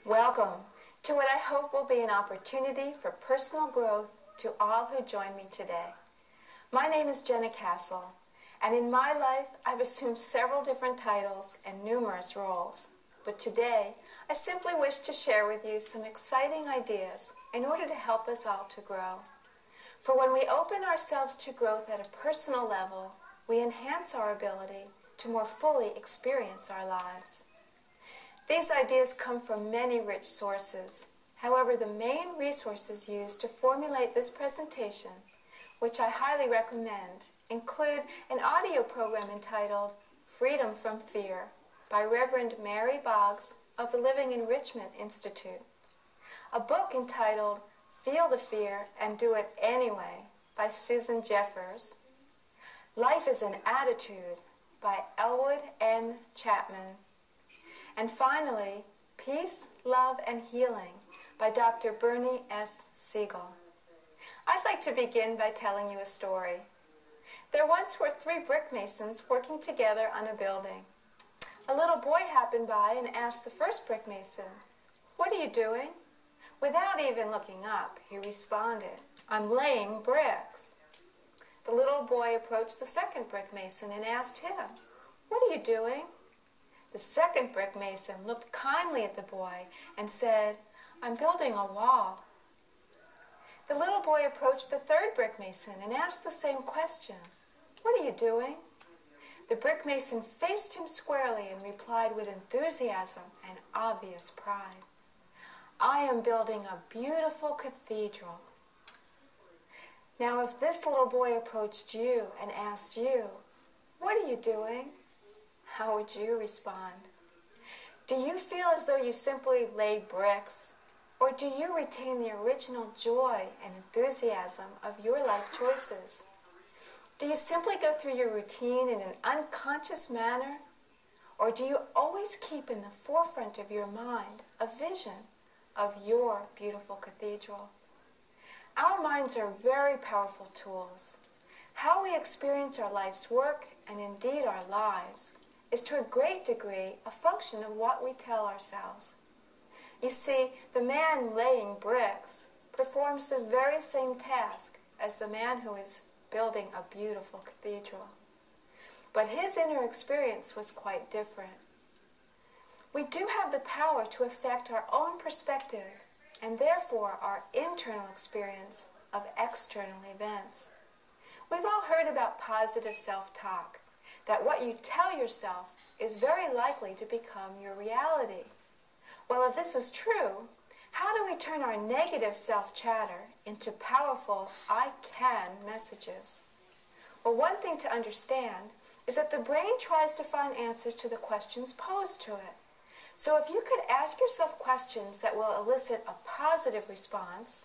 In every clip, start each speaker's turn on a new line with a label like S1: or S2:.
S1: Welcome to what I hope will be an opportunity for personal growth to all who join me today. My name is Jenna Castle, and in my life I've assumed several different titles and numerous roles. But today I simply wish to share with you some exciting ideas in order to help us all to grow. For when we open ourselves to growth at a personal level, we enhance our ability to more fully experience our lives. These ideas come from many rich sources. However, the main resources used to formulate this presentation, which I highly recommend, include an audio program entitled Freedom from Fear by Reverend Mary Boggs of the Living Enrichment Institute, a book entitled Feel the Fear and Do It Anyway by Susan Jeffers, Life is an Attitude by Elwood N. Chapman, and finally, Peace, Love, and Healing by Dr. Bernie S. Siegel. I'd like to begin by telling you a story. There once were 3 brick masons working together on a building. A little boy happened by and asked the first brick mason, "What are you doing?" Without even looking up, he responded, "I'm laying bricks." The little boy approached the second brick mason and asked him, "What are you doing?" The second brick mason looked kindly at the boy and said, "I'm building a wall." The little boy approached the third brick mason and asked the same question, "What are you doing?" The brick mason faced him squarely and replied with enthusiasm and obvious pride, "I am building a beautiful cathedral." Now, if this little boy approached you and asked you, "What are you doing?" how would you respond? Do you feel as though you simply lay bricks, or do you retain the original joy and enthusiasm of your life choices? Do you simply go through your routine in an unconscious manner, or do you always keep in the forefront of your mind a vision of your beautiful cathedral? Our minds are very powerful tools. How we experience our life's work, and indeed our lives, is to a great degree a function of what we tell ourselves. You see, the man laying bricks performs the very same task as the man who is building a beautiful cathedral. But his inner experience was quite different. We do have the power to affect our own perspective and therefore our internal experience of external events. We've all heard about positive self-talk, that what you tell yourself is very likely to become your reality. Well, if this is true, how do we turn our negative self-chatter into powerful I can messages? Well, one thing to understand is that the brain tries to find answers to the questions posed to it. So if you could ask yourself questions that will elicit a positive response,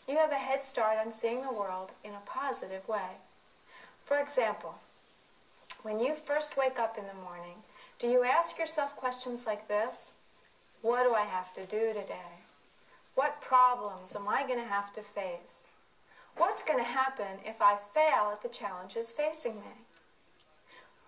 S1: you have a head start on seeing the world in a positive way. For example, when you first wake up in the morning, do you ask yourself questions like this? What do I have to do today? What problems am I going to have to face? What's going to happen if I fail at the challenges facing me?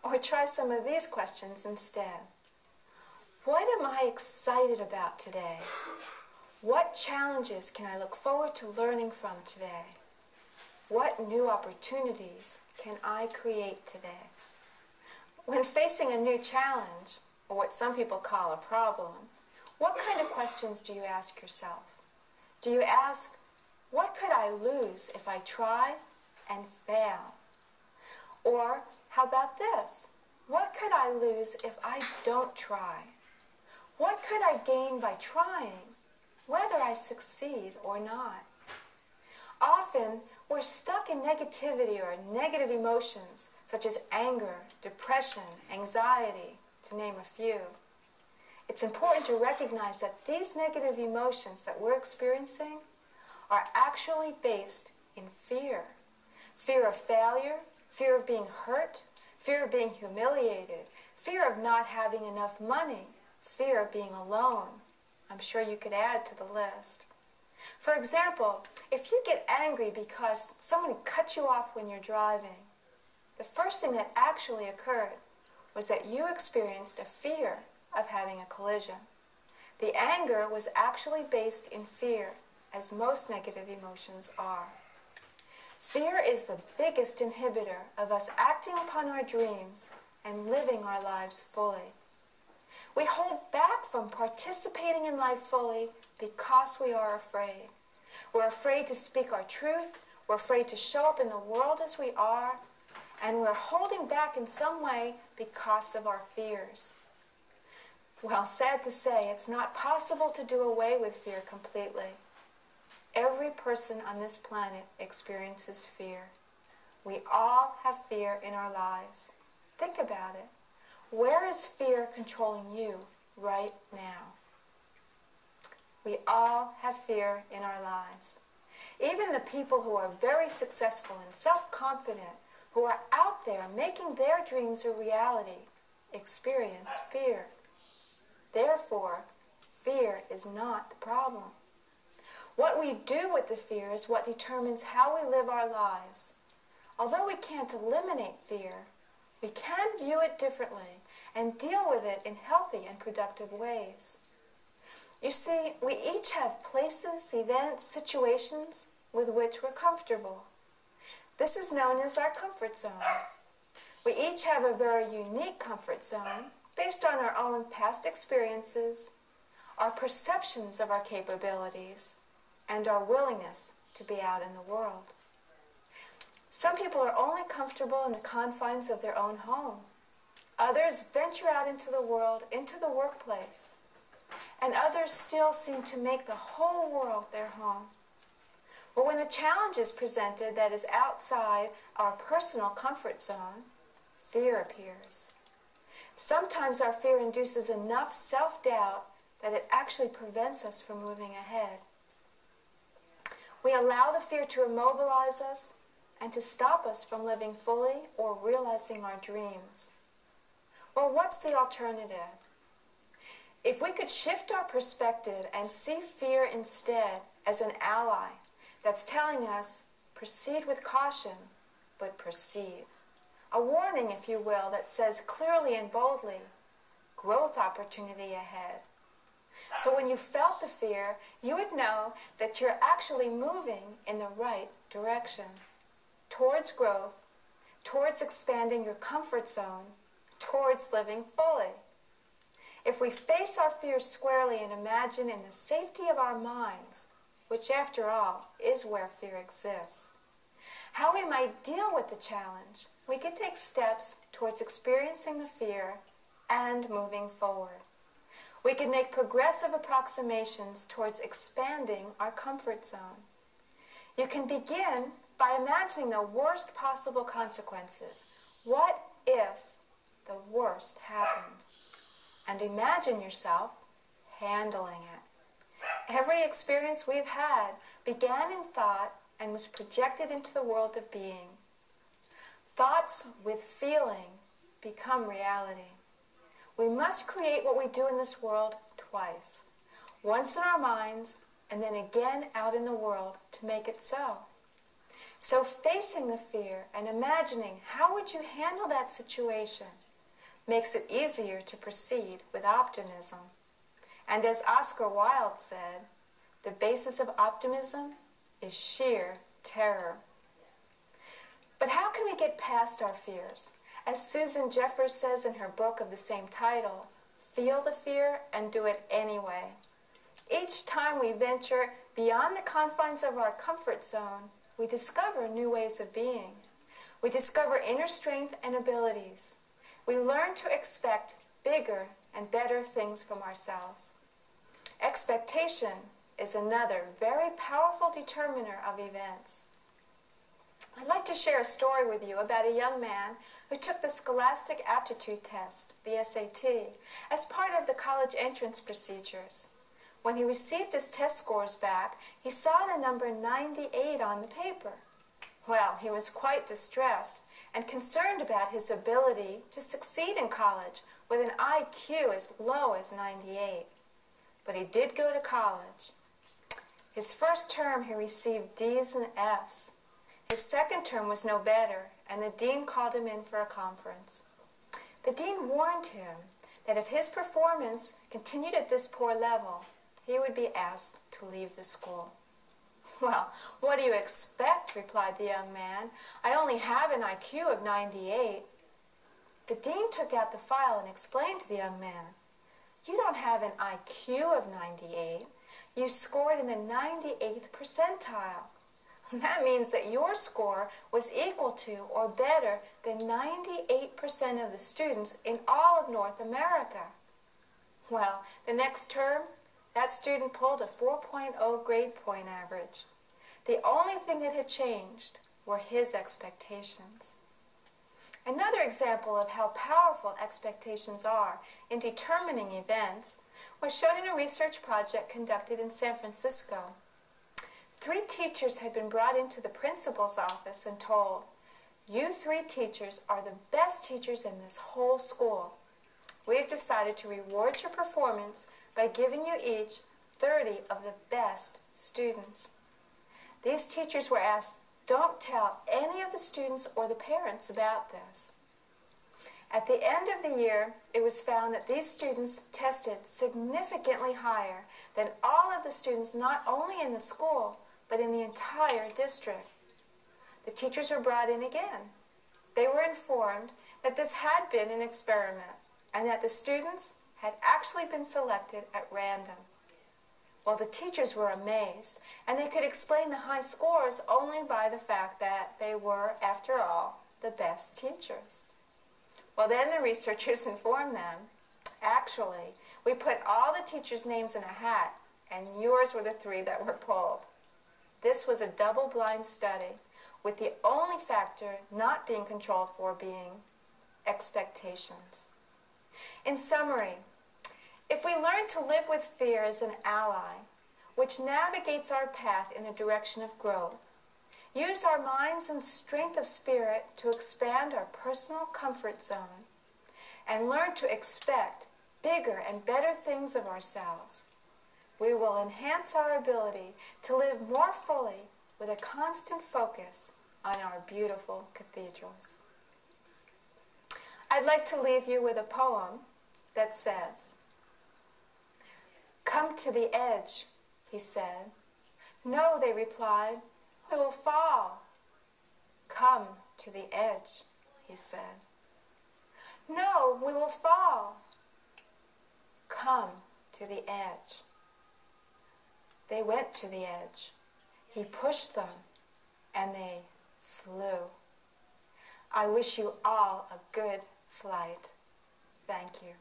S1: Or try some of these questions instead. What am I excited about today? What challenges can I look forward to learning from today? What new opportunities can I create today? When facing a new challenge, or what some people call a problem, what kind of questions do you ask yourself? Do you ask, what could I lose if I try and fail? Or how about this? What could I lose if I don't try? What could I gain by trying, whether I succeed or not? Often, we're stuck in negativity or negative emotions, such as anger, depression, anxiety, to name a few. It's important to recognize that these negative emotions that we're experiencing are actually based in fear. Fear of failure, fear of being hurt, fear of being humiliated, fear of not having enough money, fear of being alone. I'm sure you could add to the list. For example, if you get angry because someone cut you off when you're driving, the first thing that actually occurred was that you experienced a fear of having a collision. The anger was actually based in fear, as most negative emotions are. Fear is the biggest inhibitor of us acting upon our dreams and living our lives fully. We hold back from participating in life fully because we are afraid. We're afraid to speak our truth, we're afraid to show up in the world as we are, and we're holding back in some way because of our fears. Well, sad to say, it's not possible to do away with fear completely. Every person on this planet experiences fear. We all have fear in our lives. Think about it. Where is fear controlling you right now? We all have fear in our lives. Even the people who are very successful and self-confident, who are out there making their dreams a reality, experience fear. Therefore, fear is not the problem. What we do with the fear is what determines how we live our lives. Although we can't eliminate fear, we can view it differently and deal with it in healthy and productive ways. You see, we each have places, events, situations with which we're comfortable. This is known as our comfort zone. We each have a very unique comfort zone based on our own past experiences, our perceptions of our capabilities, and our willingness to be out in the world. Some people are only comfortable in the confines of their own home. Others venture out into the world, into the workplace. And others still seem to make the whole world their home. But when a challenge is presented that is outside our personal comfort zone, fear appears. Sometimes our fear induces enough self-doubt that it actually prevents us from moving ahead. We allow the fear to immobilize us and to stop us from living fully or realizing our dreams. Well, what's the alternative? If we could shift our perspective and see fear instead as an ally that's telling us, proceed with caution, but proceed. A warning, if you will, that says clearly and boldly, growth opportunity ahead. So when you felt the fear, you would know that you're actually moving in the right direction, towards growth, towards expanding your comfort zone, towards living fully. If we face our fears squarely and imagine in the safety of our minds, which after all is where fear exists, how we might deal with the challenge, we could take steps towards experiencing the fear and moving forward. We can make progressive approximations towards expanding our comfort zone. You can begin by imagining the worst possible consequences. What if the worst happened? And imagine yourself handling it. Every experience we've had began in thought and was projected into the world of being. Thoughts with feeling become reality. We must create what we do in this world twice. Once in our minds, and then again out in the world to make it so. So facing the fear and imagining how would you handle that situation makes it easier to proceed with optimism. And as Oscar Wilde said, the basis of optimism is sheer terror. But how can we get past our fears? As Susan Jeffers says in her book of the same title, feel the fear and do it anyway. Each time we venture beyond the confines of our comfort zone, we discover new ways of being. We discover inner strength and abilities. We learn to expect bigger and better things from ourselves. Expectation is another very powerful determiner of events. I'd like to share a story with you about a young man who took the Scholastic Aptitude Test, the SAT, as part of the college entrance procedures. When he received his test scores back, he saw the number 98 on the paper. Well, he was quite distressed and concerned about his ability to succeed in college with an IQ as low as 98. But he did go to college. His first term, he received D's and F's. His second term was no better, and the dean called him in for a conference. The dean warned him that if his performance continued at this poor level, he would be asked to leave the school. "Well, what do you expect?" replied the young man. "I only have an IQ of 98. The dean took out the file and explained to the young man, "You don't have an IQ of 98. You scored in the 98th percentile. That means that your score was equal to or better than 98% of the students in all of North America." Well, the next term, that student pulled a 4.0 grade point average. The only thing that had changed were his expectations. Another example of how powerful expectations are in determining events was shown in a research project conducted in San Francisco. 3 teachers had been brought into the principal's office and told, "You 3 teachers are the best teachers in this whole school. We've decided to reward your performance by giving you each 30 of the best students." These teachers were asked, "Don't tell any of the students or the parents about this." At the end of the year, it was found that these students tested significantly higher than all of the students not only in the school, but in the entire district. The teachers were brought in again. They were informed that this had been an experiment and that the students had actually been selected at random. Well, the teachers were amazed, and they could explain the high scores only by the fact that they were, after all, the best teachers. Well, then the researchers informed them, "Actually, we put all the teachers' names in a hat, and yours were the 3 that were pulled." This was a double-blind study, with the only factor not being controlled for being expectations. In summary, if we learn to live with fear as an ally, which navigates our path in the direction of growth, use our minds and strength of spirit to expand our personal comfort zone, and learn to expect bigger and better things of ourselves, we will enhance our ability to live more fully with a constant focus on our beautiful cathedrals. I'd like to leave you with a poem that says, "Come to the edge," he said. "No," they replied, "we will fall." "Come to the edge," he said. "No, we will fall." "Come to the edge." They went to the edge. He pushed them, and they flew. I wish you all a good flight. Thank you.